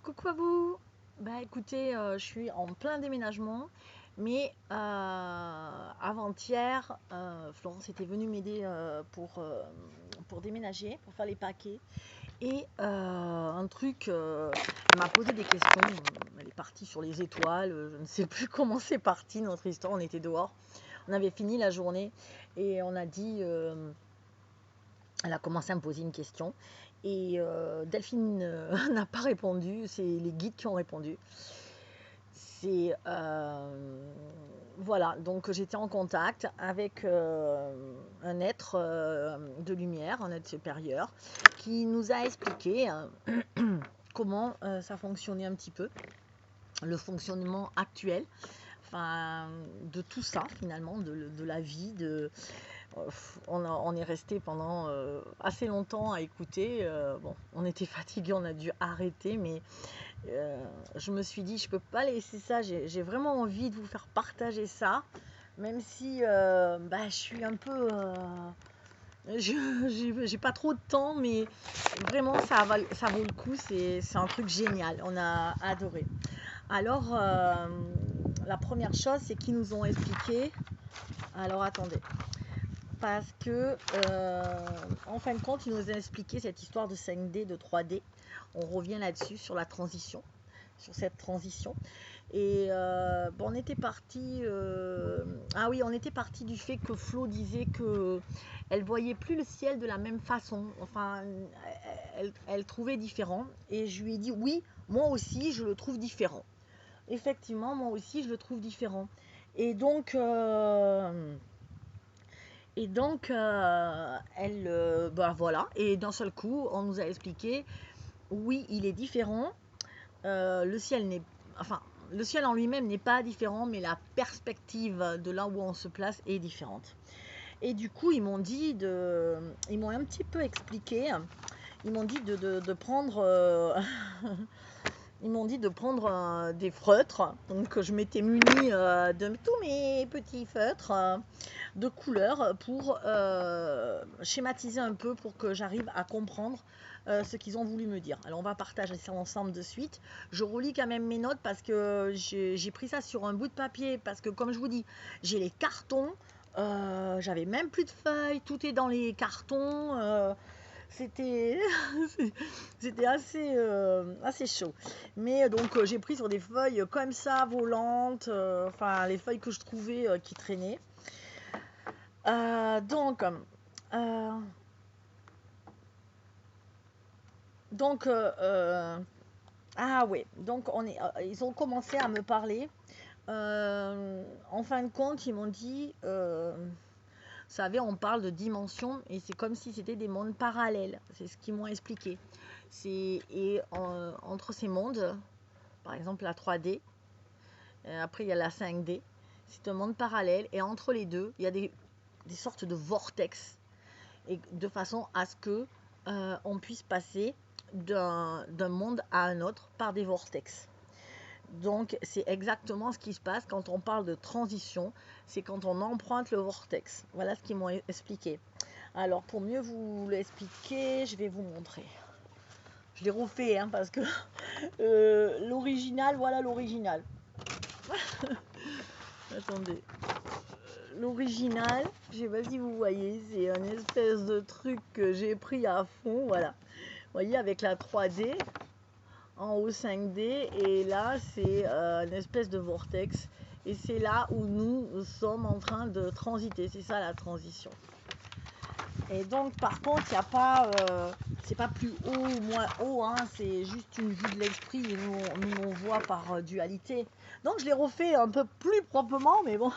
Coucou à vous. Bah écoutez, je suis en plein déménagement, mais avant-hier, Florence était venue m'aider pour déménager, pour faire les paquets. Et un truc, elle m'a posé des questions. Elle est partie sur les étoiles. Je ne sais plus comment c'est parti notre histoire. On était dehors, on avait fini la journée et on a dit. Elle a commencé à me poser une question et Delphine n'a pas répondu, c'est les guides qui ont répondu. C'est voilà, donc j'étais en contact avec un être de lumière, un être supérieur, qui nous a expliqué comment ça fonctionnait un petit peu, le fonctionnement actuel, enfin de tout ça finalement, de la vie, on est resté pendant assez longtemps à écouter. Bon, on était fatigué, on a dû arrêter, mais je me suis dit, je peux pas laisser ça. J'ai vraiment envie de vous faire partager ça, même si je suis un peu. J'ai pas trop de temps, mais vraiment, ça vaut le coup. C'est un truc génial. On a adoré. Alors, la première chose, c'est qu'ils nous ont expliqué. Alors, attendez. Parce que, en fin de compte, il nous a expliqué cette histoire de 5D, de 3D. On revient là-dessus, sur la transition, sur cette transition. Et on était parti. Ah oui, on était parti du fait que Flo disait que elle voyait plus le ciel de la même façon. Enfin, elle trouvait différent. Et je lui ai dit oui, moi aussi, je le trouve différent. Effectivement, moi aussi, je le trouve différent. Et donc. Voilà. Et d'un seul coup, on nous a expliqué, oui, il est différent. Le ciel n'est, enfin, le ciel en lui-même n'est pas différent, mais la perspective de là où on se place est différente. Et du coup, ils m'ont un petit peu expliqué. Ils m'ont dit de prendre, ils m'ont dit de prendre des feutres. Donc, je m'étais munie de tous mes petits feutres de couleurs pour schématiser un peu pour que j'arrive à comprendre ce qu'ils ont voulu me dire. Alors on va partager ça ensemble de suite. Je relis quand même mes notes parce que j'ai pris ça sur un bout de papier parce que comme je vous dis, j'ai les cartons. J'avais même plus de feuilles, tout est dans les cartons. C'était c'était assez chaud. Mais donc j'ai pris sur des feuilles comme ça, volantes, enfin les feuilles que je trouvais qui traînaient. Euh, donc, euh, donc, ah oui, donc ils ont commencé à me parler. En fin de compte, ils m'ont dit, vous savez, on parle de dimensions et c'est comme si c'était des mondes parallèles. C'est ce qu'ils m'ont expliqué. Entre ces mondes, par exemple la 3D, après il y a la 5D, c'est un monde parallèle et entre les deux, il y a des sortes de vortex et de façon à ce que on puisse passer d'un monde à un autre par des vortex. Donc c'est exactement ce qui se passe quand on parle de transition, c'est quand on emprunte le vortex. Voilà ce qu'ils m'ont expliqué. Alors pour mieux vous l'expliquer, je vais vous montrer. Je l'ai refait hein, parce que l'original, voilà l'original. Attendez. L'original, je sais pas si vous voyez, c'est un espèce de truc que j'ai pris à fond, voilà. Vous voyez, avec la 3D, en haut 5D, et là, c'est une espèce de vortex. Et c'est là où nous sommes en train de transiter, c'est ça la transition. Et donc, par contre, il n'y a pas, c'est pas plus haut ou moins haut, hein, c'est juste une vue de l'esprit, et nous on voit par dualité. Donc, je l'ai refait un peu plus proprement, mais bon,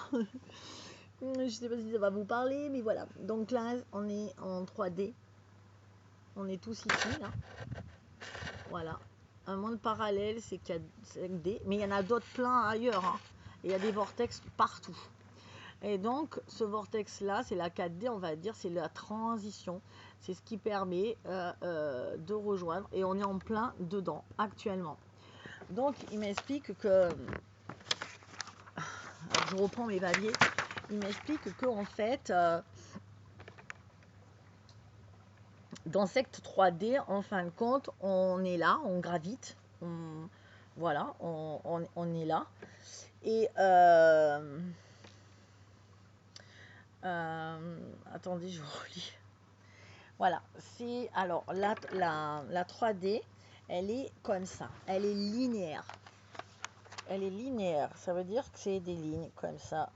je sais pas si ça va vous parler, mais voilà. Donc là, on est en 3D. On est tous ici, là. Voilà. Un monde parallèle, c'est 4D, mais il y en a d'autres plein ailleurs. Hein. Et il y a des vortex partout. Et donc, ce vortex-là, c'est la 4D, on va dire, c'est la transition. C'est ce qui permet de rejoindre. Et on est en plein dedans, actuellement. Donc, il m'explique que... Alors, je reprends mes papiers. Il m'explique que en fait, dans cette 3D, en fin de compte, on est là, on gravite. Voilà, on est là. Et attendez, je vous relis. Voilà, c'est alors la 3D, elle est comme ça, elle est linéaire. Elle est linéaire, ça veut dire que c'est des lignes comme ça.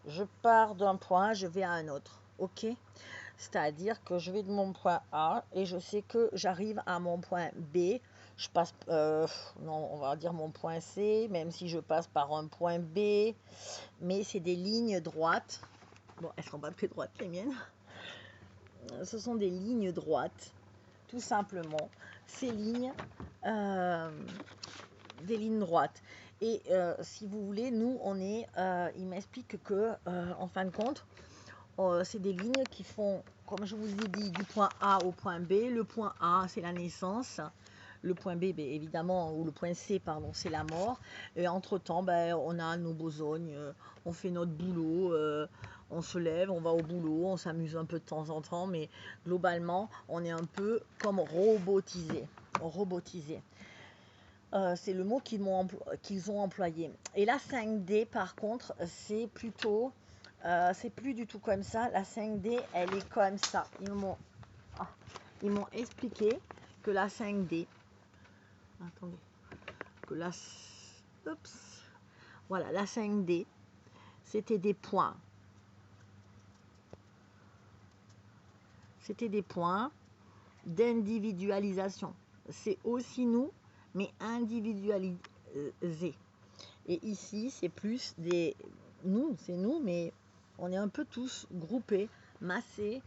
Je pars d'un point, je vais à un autre, ok? C'est-à-dire que je vais de mon point A et je sais que j'arrive à mon point B. Je passe, non, on va dire mon point C, même si je passe par un point B, mais c'est des lignes droites. Bon, elles sont pas très droites les miennes. Ce sont des lignes droites, tout simplement. Ces lignes, des lignes droites. Et si vous voulez, nous, il m'explique que, en fin de compte, c'est des lignes qui font, comme je vous ai dit, du point A au point B. Le point A, c'est la naissance. Le point B, ben, évidemment, ou le point C, pardon, c'est la mort. Et entre-temps, ben, on a nos besognes, on fait notre boulot, on se lève, on va au boulot, on s'amuse un peu de temps en temps, mais globalement, on est un peu comme robotisé. Robotisé. C'est le mot qu'ils ont employé. Et la 5D, par contre, c'est plutôt... c'est plus du tout comme ça. La 5D, elle est comme ça. Ils m'ont expliqué que la 5D... Attendez. Que la... Oups. Voilà, la 5D, c'était des points. C'était des points d'individualisation. C'est aussi nous, mais individualisé. Et ici, c'est plus des... Nous, c'est nous, mais on est un peu tous groupés, massés.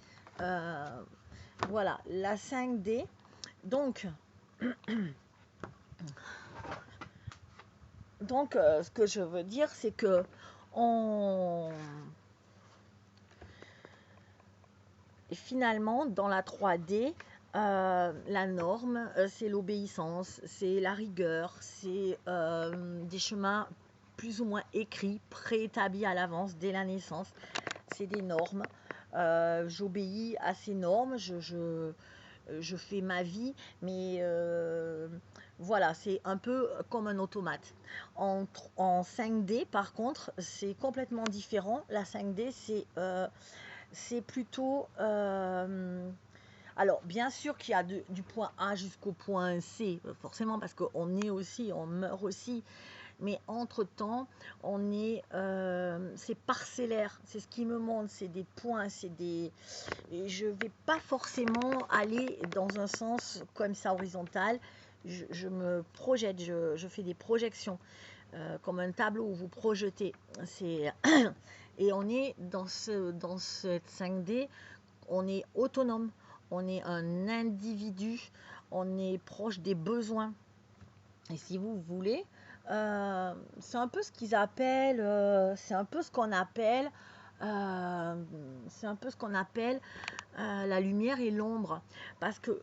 Voilà, la 5D. Donc, ce que je veux dire, c'est que finalement, dans la 3D, la norme, c'est l'obéissance, c'est la rigueur, c'est des chemins plus ou moins écrits, préétablis à l'avance dès la naissance. C'est des normes. J'obéis à ces normes, je fais ma vie, mais voilà, c'est un peu comme un automate. En 5D, par contre, c'est complètement différent. La 5D, c'est plutôt... alors, bien sûr qu'il y a du point A jusqu'au point C, forcément, parce qu'on est aussi, on meurt aussi. Mais entre-temps, c'est parcellaire. C'est ce qui me montre, c'est des points, c'est des... Et je ne vais pas forcément aller dans un sens comme ça horizontal. Je me projette, je fais des projections, comme un tableau où vous projetez. Et on est dans cette 5D, on est autonome, on est un individu, on est proche des besoins. Et si vous voulez, c'est un peu ce qu'ils appellent, c'est un peu ce qu'on appelle, la lumière et l'ombre. Parce que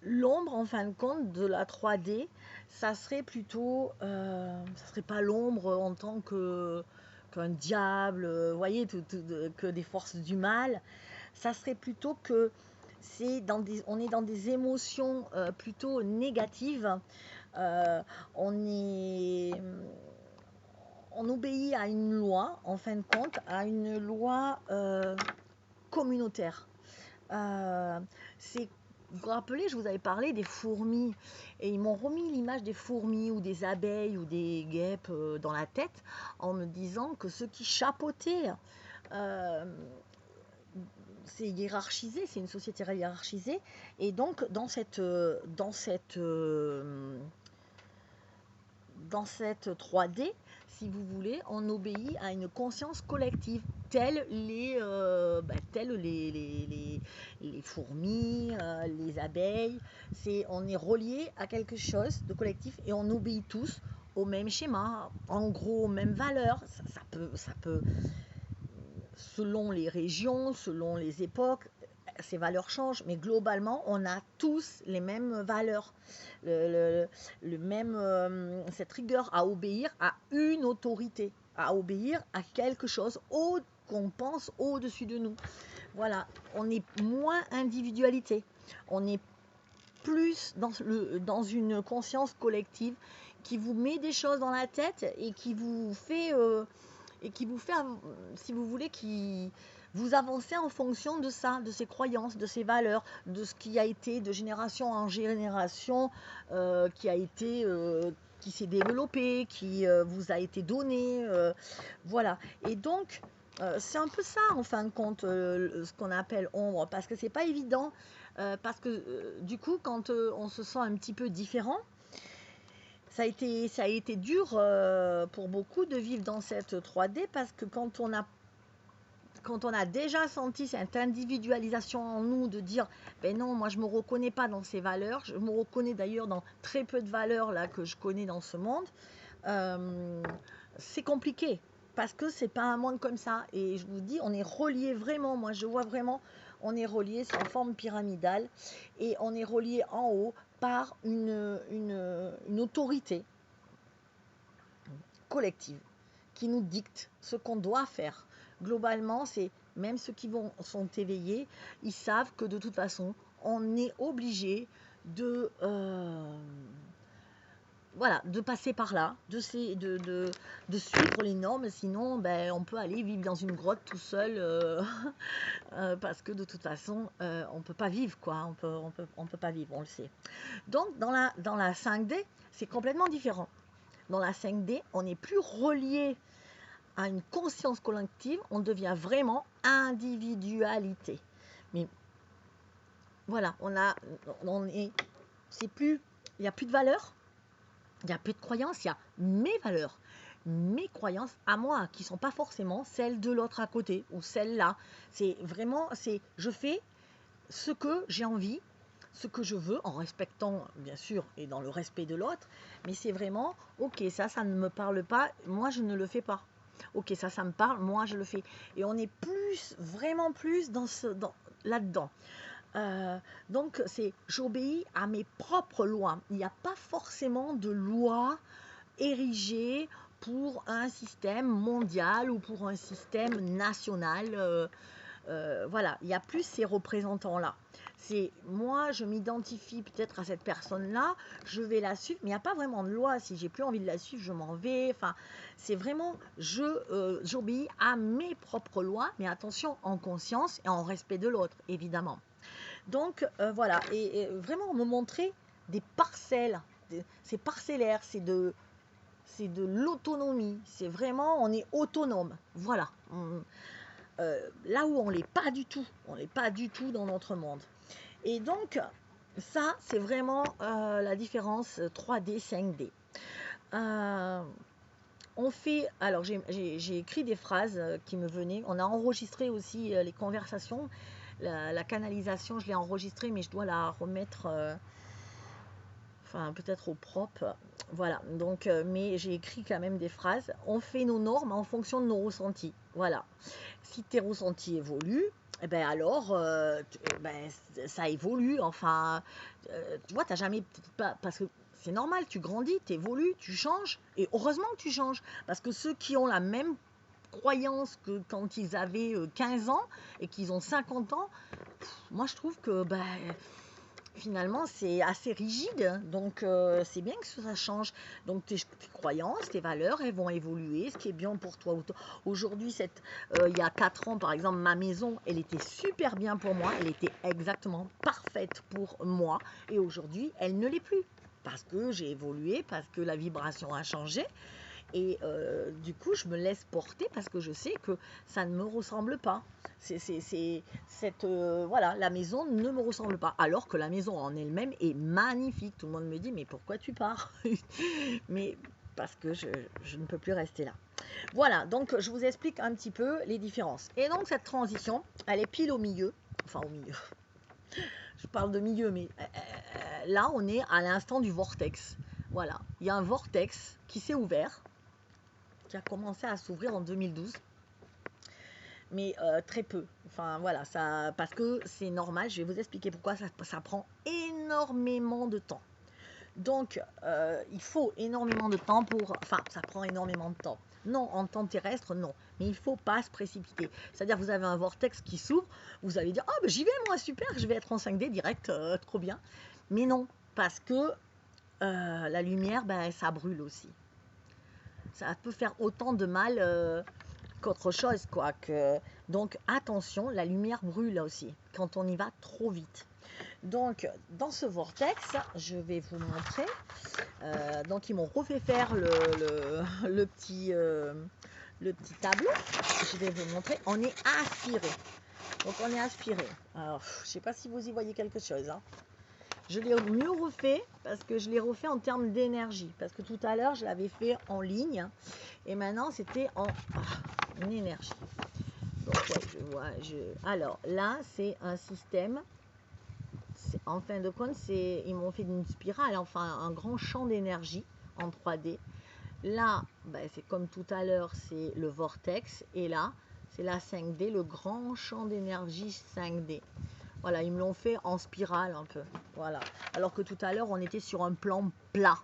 l'ombre, en fin de compte, de la 3D, ça serait plutôt, ça serait pas l'ombre en tant qu'un diable, vous voyez, que des forces du mal. Ça serait plutôt que on est dans des émotions plutôt négatives. On obéit à une loi, en fin de compte, à une loi communautaire. Vous vous rappelez, je vous avais parlé des fourmis, et ils m'ont remis l'image des fourmis ou des abeilles ou des guêpes dans la tête, en me disant que ceux qui chapeautaient, c'est hiérarchisé, c'est une société hiérarchisée, et donc dans cette 3D, si vous voulez, on obéit à une conscience collective, telles les fourmis, les abeilles. On est relié à quelque chose de collectif et on obéit tous au même schéma, en gros aux mêmes valeurs. Ça peut, selon les régions, selon les époques, ces valeurs changent, mais globalement, on a tous les mêmes valeurs, cette rigueur à obéir à une autorité, à obéir à quelque chose qu'on pense au-dessus de nous. Voilà, on est moins individualité, on est plus dans une conscience collective qui vous met des choses dans la tête et qui vous fait, si vous voulez, qui vous avancez en fonction de ça, de ces croyances, de ces valeurs, de ce qui a été de génération en génération, qui s'est développé, qui vous a été donné, voilà. Et donc, c'est un peu ça, en fin de compte, ce qu'on appelle ombre, parce que c'est pas évident, parce que du coup, quand on se sent un petit peu différent, ça a été dur pour beaucoup de vivre dans cette 3D, parce que quand on a déjà senti cette individualisation en nous, de dire ben non, moi je me reconnais pas dans ces valeurs, je me reconnais d'ailleurs dans très peu de valeurs là que je connais dans ce monde, c'est compliqué parce que c'est pas un monde comme ça. Et je vous dis, on est relié vraiment, moi je vois vraiment, on est relié, c'est en forme pyramidale, et on est relié en haut par une autorité collective qui nous dicte ce qu'on doit faire. Globalement, c'est même ceux qui sont éveillés, ils savent que de toute façon, on est obligé de voilà, de passer par là, de suivre les normes, sinon ben, on peut aller vivre dans une grotte tout seul, parce que de toute façon, on ne peut pas vivre, quoi. On peut pas vivre, on le sait. Donc, dans la 5D, c'est complètement différent. Dans la 5D, on n'est plus relié à une conscience collective, on devient vraiment individualité. Mais voilà, c'est plus, il n'y a plus de valeur, il n'y a plus de croyances, il y a mes valeurs, mes croyances à moi, qui ne sont pas forcément celles de l'autre à côté, ou celles-là. C'est vraiment, je fais ce que j'ai envie, ce que je veux, en respectant, bien sûr, et dans le respect de l'autre, mais c'est vraiment, ok, ça ne me parle pas, moi je ne le fais pas. Ok, ça me parle, moi je le fais. Et on est vraiment plus là-dedans. Donc j'obéis à mes propres lois. Il n'y a pas forcément de loi érigée pour un système mondial ou pour un système national. Voilà, il y a plus ces représentants-là. C'est moi, je m'identifie peut-être à cette personne-là, je vais la suivre, mais il n'y a pas vraiment de loi. Si j'ai plus envie de la suivre, je m'en vais. Enfin, c'est vraiment, j'obéis à mes propres lois, mais attention, en conscience et en respect de l'autre, évidemment. Donc voilà, et vraiment me montrer des parcelles, c'est parcellaire, c'est de l'autonomie. C'est vraiment, on est autonome. Voilà. Là où on n'est pas du tout, dans notre monde. Et donc, ça, c'est vraiment la différence 3D, 5D. On fait, alors j'ai écrit des phrases qui me venaient, on a enregistré aussi les conversations, la canalisation, je l'ai enregistrée, mais je dois la remettre, enfin peut-être au propre, voilà, donc, mais j'ai écrit quand même des phrases. On fait nos normes en fonction de nos ressentis, voilà. Si tes ressentis évoluent, eh ben alors, ça évolue, enfin, tu vois, t'as jamais, parce que c'est normal, tu grandis, tu évolues, tu changes, et heureusement que tu changes, parce que ceux qui ont la même croyance que quand ils avaient 15 ans et qu'ils ont 50 ans, moi je trouve que finalement c'est assez rigide, donc c'est bien que ça change. Donc tes croyances, tes valeurs, elles vont évoluer, ce qui est bien pour toi. Aujourd'hui, il y a 4 ans par exemple, ma maison, elle était super bien pour moi, elle était exactement parfaite pour moi, et aujourd'hui elle ne l'est plus, parce que j'ai évolué, parce que la vibration a changé. Et du coup, je me laisse porter parce que je sais que ça ne me ressemble pas. Voilà, la maison ne me ressemble pas. Alors que la maison en elle-même est magnifique. Tout le monde me dit, mais pourquoi tu pars? Mais parce que je ne peux plus rester là. Voilà, donc je vous explique un petit peu les différences. Et donc cette transition, elle est pile au milieu. Enfin, au milieu. Je parle de milieu, mais là, on est à l'instant du vortex. Voilà, il y a un vortex qui s'est ouvert, qui a commencé à s'ouvrir en 2012, mais très peu. Enfin voilà, ça, parce que c'est normal, je vais vous expliquer pourquoi ça prend énormément de temps. Donc il faut énormément de temps enfin ça prend énormément de temps. Non, en temps terrestre, non. Mais il ne faut pas se précipiter. C'est-à-dire, vous avez un vortex qui s'ouvre, vous allez dire, oh, ben, j'y vais, moi, super, je vais être en 5D direct, trop bien. Mais non, parce que la lumière, ben, ça brûle aussi. Ça peut faire autant de mal qu'autre chose, quoi. Donc attention, la lumière brûle aussi, quand on y va trop vite. Donc dans ce vortex, je vais vous montrer. Donc ils m'ont refait faire le petit tableau. Je vais vous montrer. On est aspiré. Donc on est aspiré. Alors, je ne sais pas si vous y voyez quelque chose. Hein. Je l'ai mieux refait parce que je l'ai refait en termes d'énergie. Parce que tout à l'heure, je l'avais fait en ligne. Et maintenant, c'était en énergie. Donc, ouais, je vois. Alors, là, c'est un système. En fin de compte, ils m'ont fait une spirale, enfin un grand champ d'énergie en 3D. Là, ben, c'est comme tout à l'heure, c'est le vortex. Et là, c'est la 5D, le grand champ d'énergie 5D. Voilà, ils me l'ont fait en spirale un peu. Voilà. Alors que tout à l'heure, on était sur un plan plat.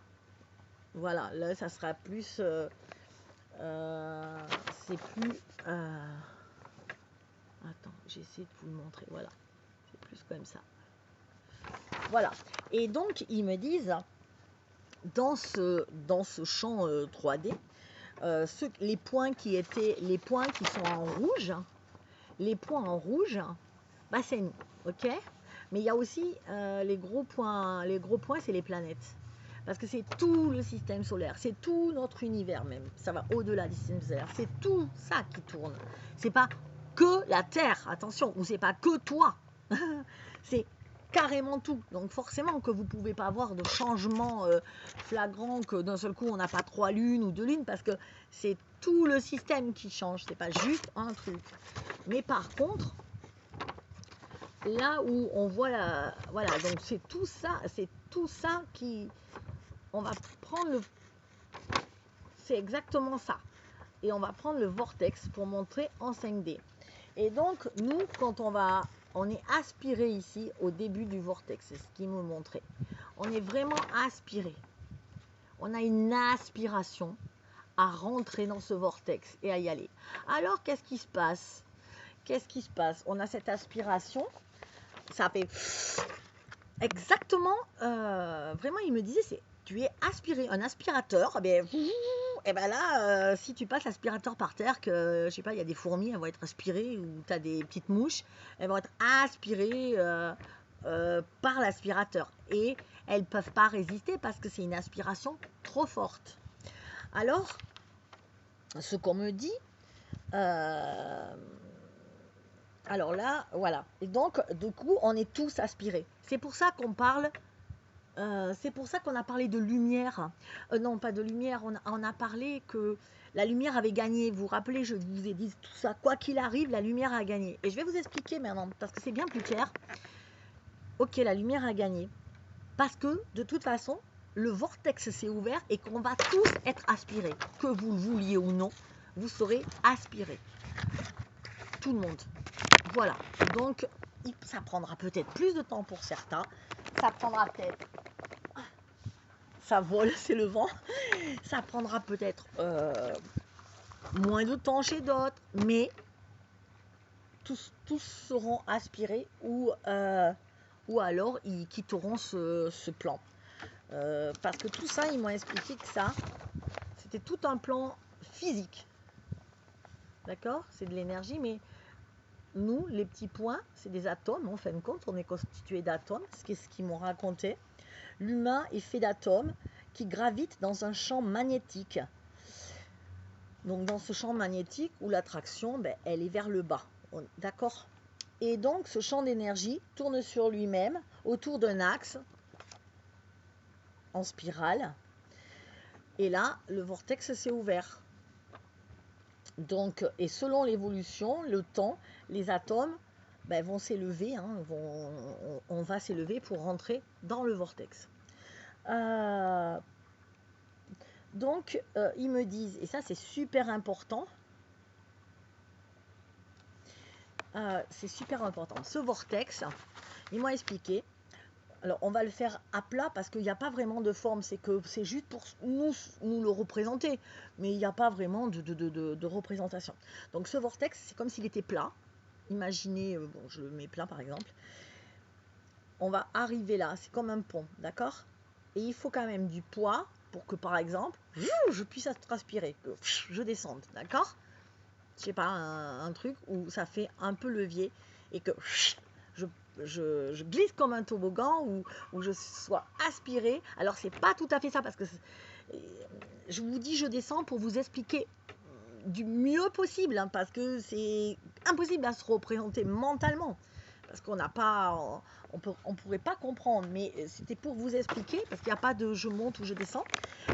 Voilà, là, ça sera plus... c'est plus... Attends, j'essaie de vous le montrer. Voilà, c'est plus comme ça. Voilà. Et donc, ils me disent, dans ce champ 3D, les points qui sont en rouge, les points en rouge, bah, c'est nous, ok? Mais il y a aussi les gros points, c'est les planètes. Parce que c'est tout le système solaire, c'est tout notre univers même. Ça va au-delà du système solaire. C'est tout ça qui tourne. C'est pas que la Terre, attention, ou c'est pas que toi. C'est carrément tout. Donc forcément que vous ne pouvez pas avoir de changement flagrant, que d'un seul coup on n'a pas 3 lunes ou 2 lunes, parce que c'est tout le système qui change, c'est pas juste un truc. Mais par contre, là où on voit la... Voilà, donc c'est tout ça qui... On va prendre le... C'est exactement ça. Et on va prendre le vortex pour montrer en 5D. Et donc, nous, quand on est aspiré ici au début du vortex, c'est ce qu'il me montrait. On est vraiment aspiré. On a une aspiration à rentrer dans ce vortex et à y aller. Alors, qu'est-ce qui se passe? On a cette aspiration, ça fait exactement, vraiment, il me disait, tu es aspiré, un aspirateur, et ben là, si tu passes l'aspirateur par terre, que je sais pas, il y a des fourmis, elles vont être aspirées, ou tu as des petites mouches, elles vont être aspirées par l'aspirateur. Et elles ne peuvent pas résister parce que c'est une aspiration trop forte. Alors, ce qu'on me dit, alors là, voilà. Et donc, du coup, on est tous aspirés. C'est pour ça qu'on parle... c'est pour ça qu'on a parlé de lumière. Non, pas de lumière. On a parlé que la lumière avait gagné. Vous vous rappelez, je vous ai dit tout ça. Quoi qu'il arrive, la lumière a gagné. Et je vais vous expliquer maintenant, parce que c'est bien plus clair. Ok, la lumière a gagné. Parce que, de toute façon, le vortex s'est ouvert et qu'on va tous être aspirés. Que vous le vouliez ou non, vous serez aspirés. Tout le monde. Voilà. Donc, ça prendra peut-être plus de temps pour certains. Ça prendra peut-être... Ça vole, c'est le vent. Ça prendra peut-être moins de temps chez d'autres, mais tous seront aspirés ou alors ils quitteront ce plan. Parce que tout ça, ils m'ont expliqué que ça, c'était tout un plan physique. D'accord? C'est de l'énergie, mais nous, les petits points, c'est des atomes, en fin de compte, on est constitué d'atomes, c'est ce qu'ils m'ont raconté. L'humain est fait d'atomes qui gravitent dans un champ magnétique. Donc dans ce champ magnétique où l'attraction, ben, elle est vers le bas. D'accord? Et donc ce champ d'énergie tourne sur lui-même autour d'un axe en spirale. Et là, le vortex s'est ouvert. Donc, et selon l'évolution, le temps, les atomes ben, vont s'élever, hein, on va s'élever pour rentrer dans le vortex. Donc, ils me disent, et ça c'est super important, ce vortex, ils m'ont expliqué, alors on va le faire à plat parce qu'il n'y a pas vraiment de forme, c'est juste pour nous le représenter, mais il n'y a pas vraiment de représentation. Donc ce vortex, c'est comme s'il était plat, imaginez, bon je le mets plat par exemple, on va arriver là, c'est comme un pont, d'accord? Et il faut quand même du poids pour que, par exemple, je puisse transpirer, que je descende, d'accord? Je sais pas, un truc où ça fait un peu levier et que je, je glisse comme un toboggan, où je sois aspirée. Alors, c'est pas tout à fait ça, parce que je vous dis je descends pour vous expliquer du mieux possible, hein, parce que c'est impossible à se représenter mentalement, parce qu'on n'a pas, on pourrait pas comprendre, mais c'était pour vous expliquer, parce qu'il n'y a pas de je monte ou je descends,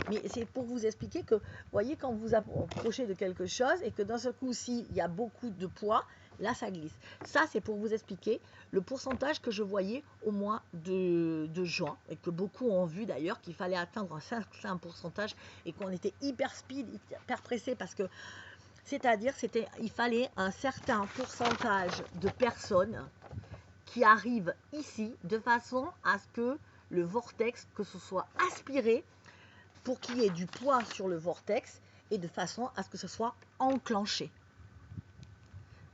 mais c'est pour vous expliquer que, voyez, quand vous approchez de quelque chose et que d'un seul coup, s'il y a beaucoup de poids, là ça glisse. Ça, c'est pour vous expliquer le pourcentage que je voyais au mois de juin, et que beaucoup ont vu d'ailleurs, qu'il fallait atteindre un certain pourcentage et qu'on était hyper speed, hyper pressé, parce que c'est-à-dire, il fallait un certain pourcentage de personnes qui arrivent ici de façon à ce que le vortex, que ce soit aspiré, pour qu'il y ait du poids sur le vortex, et de façon à ce que ce soit enclenché.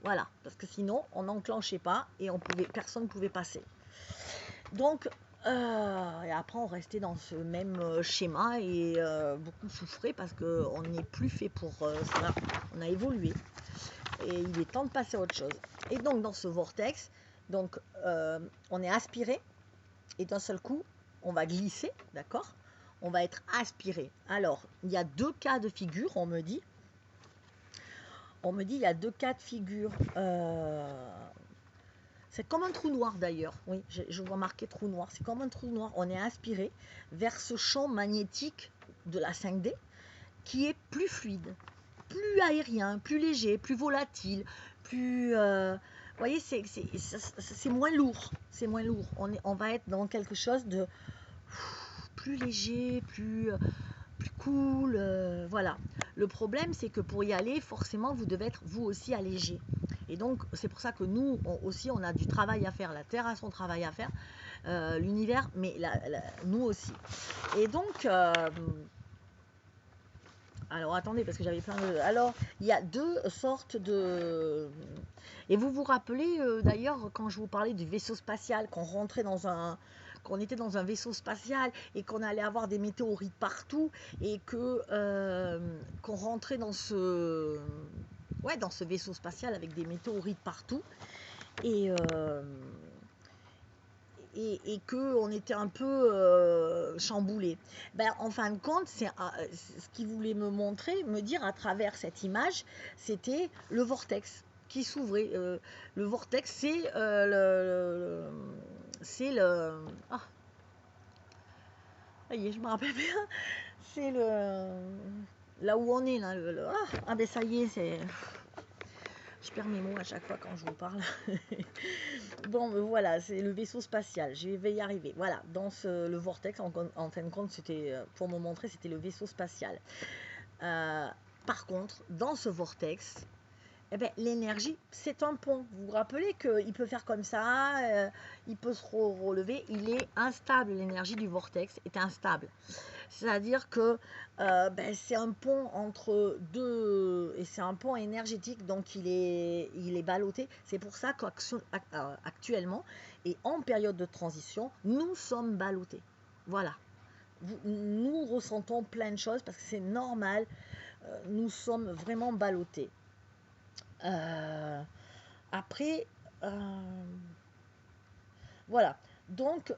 Voilà, parce que sinon, on n'enclenchait pas et personne ne pouvait passer. Donc, et après, on restait dans ce même schéma et beaucoup souffraient parce qu'on n'est plus fait pour cela. On a évolué et il est temps de passer à autre chose. Et donc, dans ce vortex, donc, on est aspiré et d'un seul coup, on va glisser, d'accord? On va être aspiré. Alors, il y a deux cas de figure, on me dit. Il y a deux cas de figure. C'est comme un trou noir d'ailleurs. Oui, je vois marqué trou noir. C'est comme un trou noir. On est aspiré vers ce champ magnétique de la 5D qui est plus fluide, plus aérien, plus léger, plus volatile, plus... vous voyez, c'est moins lourd. C'est moins lourd. On va être dans quelque chose de plus léger, plus cool. Voilà. Le problème, c'est que pour y aller, forcément, vous devez être vous aussi allégé. Et donc, c'est pour ça que nous aussi, on a du travail à faire. La Terre a son travail à faire, l'univers, mais nous aussi. Et donc, alors attendez, parce que j'avais plein de... Alors, il y a deux sortes de... Et vous vous rappelez, d'ailleurs, quand je vous parlais du vaisseau spatial, qu'on était dans un vaisseau spatial et qu'on allait avoir des météorites partout et qu'on rentrait dans ce vaisseau spatial avec des météorites partout et qu'on était un peu chamboulé. En fin de compte, c'est ce qu'il voulait me dire à travers cette image, c'était le vortex qui s'ouvrait. Le vortex, c'est ah, ça y est, je me rappelle bien. C'est là où on est là. Ben ça y est, je perds mes mots à chaque fois quand je vous parle. Bon, voilà, c'est le vaisseau spatial. Je vais y arriver. Voilà, dans le vortex, en fin de compte, c'était pour me montrer, c'était le vaisseau spatial. Par contre, dans ce vortex, l'énergie, c'est un pont. Vous vous rappelez qu'il peut faire comme ça, il peut se relever. Il est instable, l'énergie du vortex est instable. C'est-à-dire que c'est un pont entre deux, et c'est un pont énergétique, donc il est ballotté. C'est pour ça qu'actuellement, et en période de transition, nous sommes ballottés. Voilà. Nous ressentons plein de choses parce que c'est normal. Nous sommes vraiment ballottés. Après, voilà. Donc,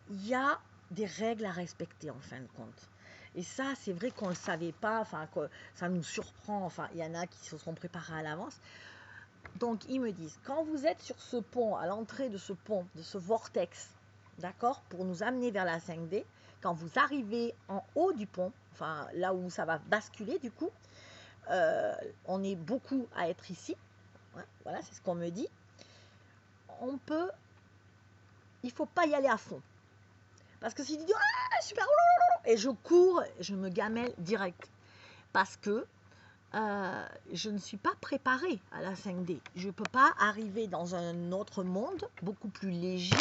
il y a des règles à respecter en fin de compte. Et ça, c'est vrai qu'on ne le savait pas, enfin, que ça nous surprend. Enfin, il y en a qui se sont préparés à l'avance. Donc, ils me disent, quand vous êtes sur ce pont, à l'entrée de ce pont, de ce vortex, d'accord, pour nous amener vers la 5D, quand vous arrivez en haut du pont, enfin, là où ça va basculer du coup, on est beaucoup à être ici. Voilà, c'est ce qu'on me dit. Il faut pas y aller à fond. Parce que s'il dit super, et je cours, je me gamelle direct. Parce que je ne suis pas préparée à la 5D. Je ne peux pas arriver dans un autre monde beaucoup plus léger,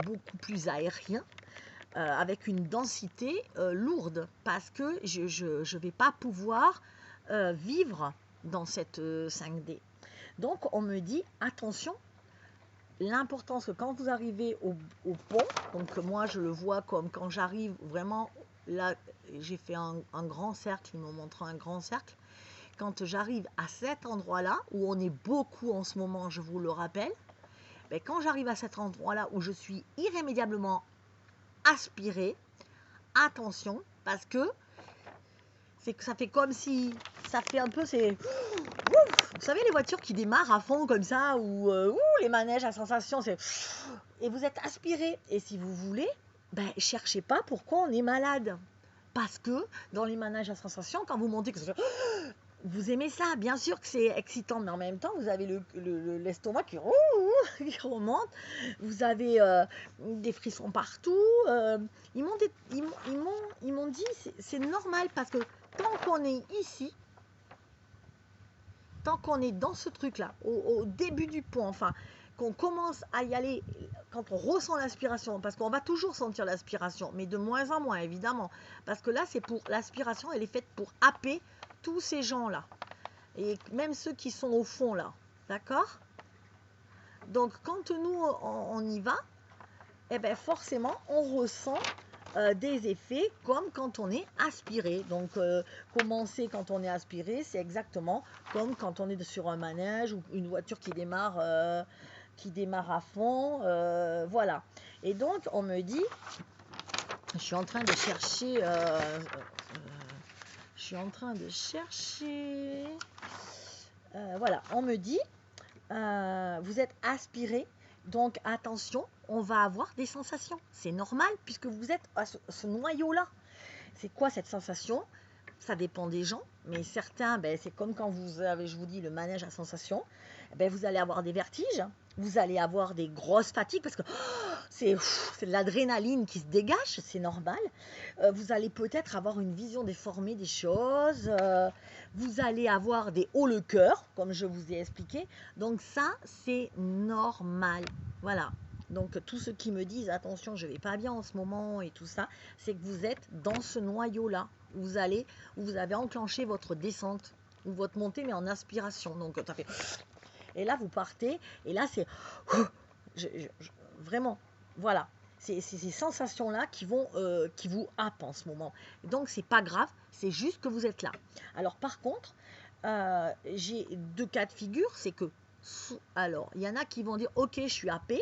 beaucoup plus aérien, avec une densité lourde. Parce que je ne vais pas pouvoir vivre dans cette 5D. Donc on me dit attention, l'importance que quand vous arrivez au pont, donc moi je le vois comme quand j'arrive vraiment, là j'ai fait un grand cercle, ils m'ont montré un grand cercle, quand j'arrive à cet endroit-là, où on est beaucoup en ce moment, je vous le rappelle, ben, quand j'arrive à cet endroit-là où je suis irrémédiablement aspirée, attention, parce que ça fait comme si, ça fait un peu, c'est, vous savez les voitures qui démarrent à fond comme ça, ou les manèges à sensation, c'est, et vous êtes aspiré, et si vous voulez, ben, cherchez pas pourquoi on est malade, parce que dans les manèges à sensation, quand vous montez, que ça fait, vous aimez ça, bien sûr que c'est excitant, mais en même temps, vous avez l'estomac qui remonte, vous avez des frissons partout. Ils m'ont dit, c'est normal, parce que tant qu'on est ici, tant qu'on est dans ce truc-là, au début du pont, enfin, qu'on commence à y aller, quand on ressent l'aspiration, parce qu'on va toujours sentir l'aspiration, mais de moins en moins, évidemment, parce que là, c'est pour l'aspiration, elle est faite pour happer tous ces gens-là. Et même ceux qui sont au fond là, d'accord? Donc quand nous on y va, eh ben forcément on ressent des effets comme quand on est aspiré. Donc commencer quand on est aspiré, c'est exactement comme quand on est sur un manège ou une voiture qui démarre à fond, voilà. Et donc on me dit, je suis en train de chercher, voilà, on me dit, vous êtes aspiré, donc attention, on va avoir des sensations. C'est normal puisque vous êtes à ce noyau-là. C'est quoi cette sensation? Ça dépend des gens, mais certains, ben, c'est comme quand vous avez, je vous dis, le manège à sensation, ben, vous allez avoir des vertiges, vous allez avoir des grosses fatigues parce que c'est de l'adrénaline qui se dégage, c'est normal. Vous allez peut-être avoir une vision déformée des choses, vous allez avoir des hauts le cœur, comme je vous ai expliqué. Donc ça, c'est normal. Voilà. Donc tous ceux qui me disent attention, je vais pas bien en ce moment et tout ça, c'est que vous êtes dans ce noyau-là. Où vous avez enclenché votre descente ou votre montée, mais en aspiration. Donc ça fait. Et là, vous partez, et là, c'est vraiment, voilà. C'est ces sensations-là qui vous happent en ce moment. Donc, c'est pas grave, c'est juste que vous êtes là. Alors, par contre, j'ai deux cas de figure, c'est que, alors, il y en a qui vont dire, ok, je suis happé,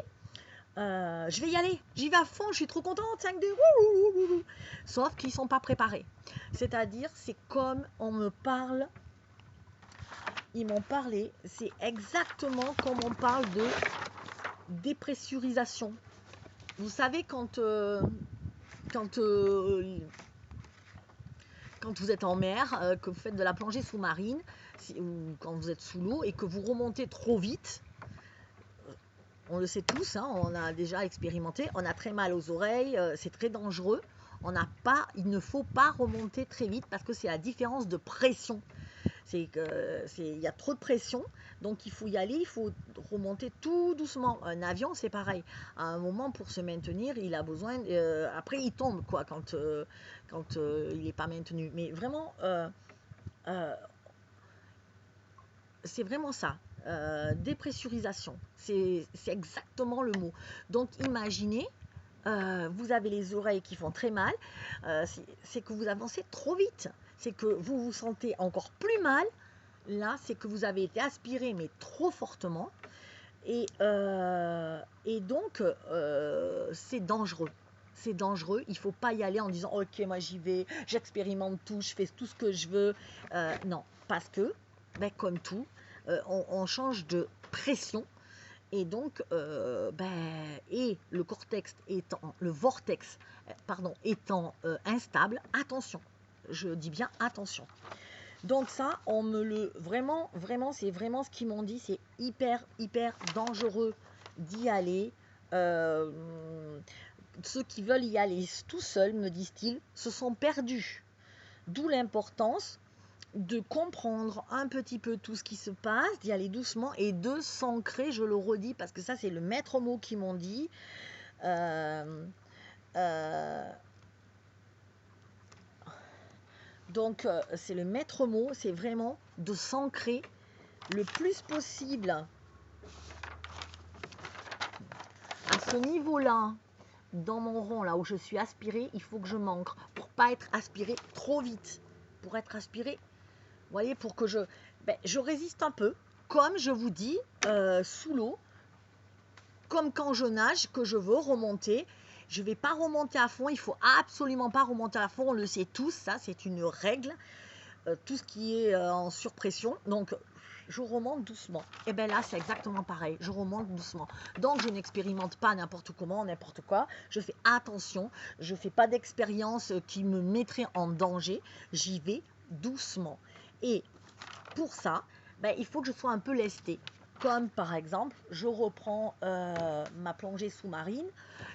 je vais y aller, j'y vais à fond, je suis trop contente, 5-2, sauf qu'ils ne sont pas préparés. C'est-à-dire, c'est comme on me parle, ils m'ont parlé, c'est exactement comme on parle de dépressurisation. Vous savez, quand vous êtes en mer, que vous faites de la plongée sous-marine, ou quand vous êtes sous l'eau et que vous remontez trop vite, on le sait tous, hein, on a déjà expérimenté, on a très mal aux oreilles, c'est très dangereux. Il ne faut pas remonter très vite parce que c'est la différence de pression. Il y a trop de pression, donc il faut y aller, il faut remonter tout doucement. Un avion, c'est pareil. À un moment, pour se maintenir, il a besoin. Après, il tombe quoi quand il n'est pas maintenu. Mais vraiment, c'est vraiment ça. Dépressurisation, c'est exactement le mot. Donc imaginez, vous avez les oreilles qui font très mal, c'est que vous avancez trop vite, c'est que vous vous sentez encore plus mal, là c'est que vous avez été aspiré mais trop fortement, et donc c'est dangereux. C'est dangereux, il ne faut pas y aller en disant ok moi j'y vais, j'expérimente tout, je fais tout ce que je veux, non, parce que ben, comme tout, on change de pression et donc et le vortex étant instable, attention, je dis bien attention. Donc ça, vraiment c'est vraiment ce qu'ils m'ont dit, c'est hyper dangereux d'y aller. Ceux qui veulent y aller tout seuls, me disent-ils, se sont perdus. D'où l'importance de comprendre un petit peu tout ce qui se passe, d'y aller doucement et de s'ancrer, je le redis, parce que ça c'est le maître mot qu'ils m'ont dit. Donc c'est le maître mot, c'est vraiment de s'ancrer le plus possible ce niveau-là, dans mon rond, là où je suis aspirée, il faut que je m'ancre pour pas être aspirée trop vite. Pour être aspirée, vous voyez, pour que je résiste un peu, comme je vous dis, sous l'eau, comme quand je nage, que je veux remonter. Je ne vais pas remonter à fond, il ne faut absolument pas remonter à fond, on le sait tous, ça c'est une règle, tout ce qui est en surpression. Donc je remonte doucement. Et bien là, c'est exactement pareil. Je remonte doucement. Donc, je n'expérimente pas n'importe comment, n'importe quoi. Je fais attention. Je ne fais pas d'expérience qui me mettrait en danger. J'y vais doucement. Et pour ça, il faut que je sois un peu lestée. Comme par exemple, je reprends ma plongée sous-marine.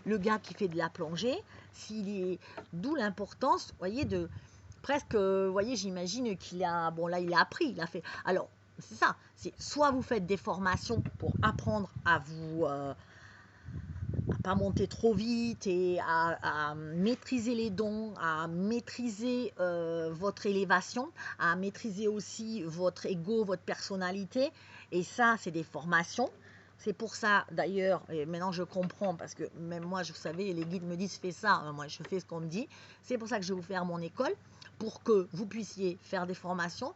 Le gars qui fait de la plongée, d'où l'importance, vous voyez, de presque, vous voyez, j'imagine qu'il a, bon là, il a appris, il a fait. Alors, c'est ça, c'est soit vous faites des formations pour apprendre à vous, à pas monter trop vite et à maîtriser les dons, à maîtriser votre élévation, à maîtriser aussi votre ego, votre personnalité. Et ça, c'est des formations. C'est pour ça, d'ailleurs, et maintenant je comprends, parce que même moi, vous savez, les guides me disent fais ça, moi je fais ce qu'on me dit. C'est pour ça que je vais vous faire mon école, pour que vous puissiez faire des formations,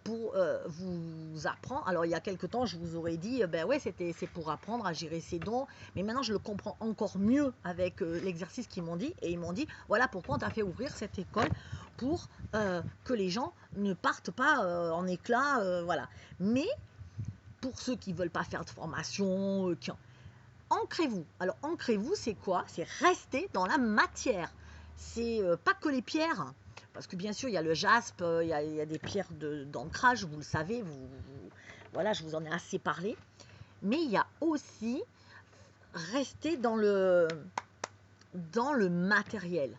pour vous apprendre. Alors il y a quelque temps je vous aurais dit ben ouais, c'est pour apprendre à gérer ses dons, mais maintenant je le comprends encore mieux avec l'exercice qu'ils m'ont dit, et ils m'ont dit voilà pourquoi on t'a fait ouvrir cette école, pour que les gens ne partent pas en éclats, voilà. Mais pour ceux qui veulent pas faire de formation, ancrez-vous. Alors ancrez-vous, c'est quoi? C'est rester dans la matière. C'est pas que les pierres, parce que bien sûr il y a le jaspe, il y a des pierres d'ancrage, vous le savez, voilà, je vous en ai assez parlé. Mais il y a aussi rester dans le matériel.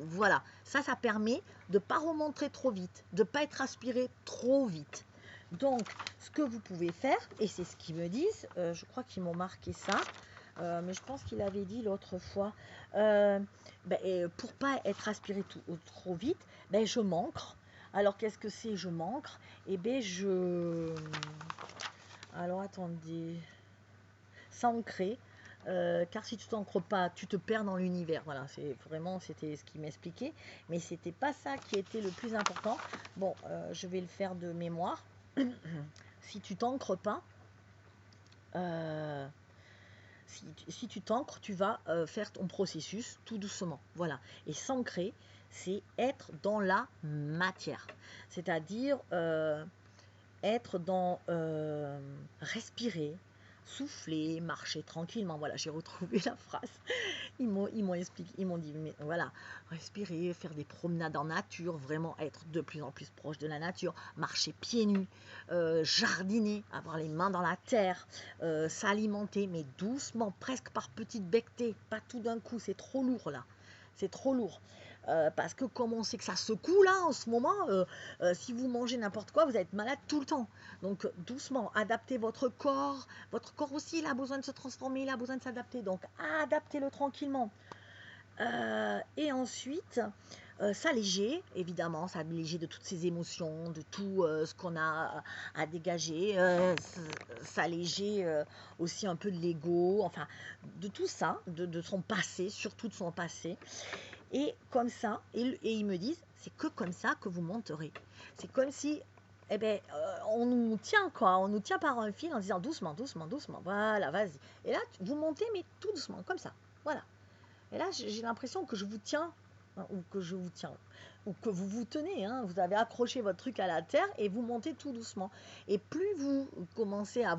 Voilà, ça permet de ne pas remonter trop vite, de ne pas être aspiré trop vite. Donc, ce que vous pouvez faire, et c'est ce qu'ils me disent, je crois qu'ils m'ont marqué ça, mais je pense qu'il avait dit l'autre fois, pour pas être aspiré trop vite, je m'ancre. Alors, qu'est-ce que c'est je m'ancre? Eh bien, alors, attendez... S'ancrer, car si tu t'ancres pas, tu te perds dans l'univers. Voilà, c'était ce qu'il m'expliquait, mais c'était pas ça qui était le plus important. Bon, je vais le faire de mémoire. Si tu t'ancres pas, si tu t'ancres, tu vas faire ton processus tout doucement. Voilà. Et s'ancrer, c'est être dans la matière. C'est-à-dire être dans respirer, souffler, marcher tranquillement. Voilà, j'ai retrouvé la phrase. Ils m'ont expliqué, ils m'ont dit, mais voilà, respirer, faire des promenades en nature, vraiment être de plus en plus proche de la nature, marcher pieds nus, jardiner, avoir les mains dans la terre, s'alimenter, mais doucement, presque par petites becquetées, pas tout d'un coup, c'est trop lourd là, c'est trop lourd. Parce que comme on sait que ça secoue là en ce moment, si vous mangez n'importe quoi, vous êtes malade tout le temps. Donc doucement, adaptez votre corps. Votre corps aussi, il a besoin de se transformer, il a besoin de s'adapter. Donc adaptez-le tranquillement. Et ensuite, s'alléger, évidemment, s'alléger de toutes ces émotions, de tout ce qu'on a à dégager, s'alléger aussi un peu de l'ego, enfin, de tout ça, de son passé, surtout de son passé. Et comme ça, et ils me disent, c'est que comme ça que vous monterez. C'est comme si, on nous tient quoi, on nous tient par un fil en disant doucement, doucement, doucement, voilà, vas-y. Et là, vous montez, mais tout doucement, comme ça, voilà. Et là, j'ai l'impression que je vous tiens, ou que je vous tiens, ou que vous vous tenez, vous avez accroché votre truc à la terre et vous montez tout doucement. Et plus vous commencez à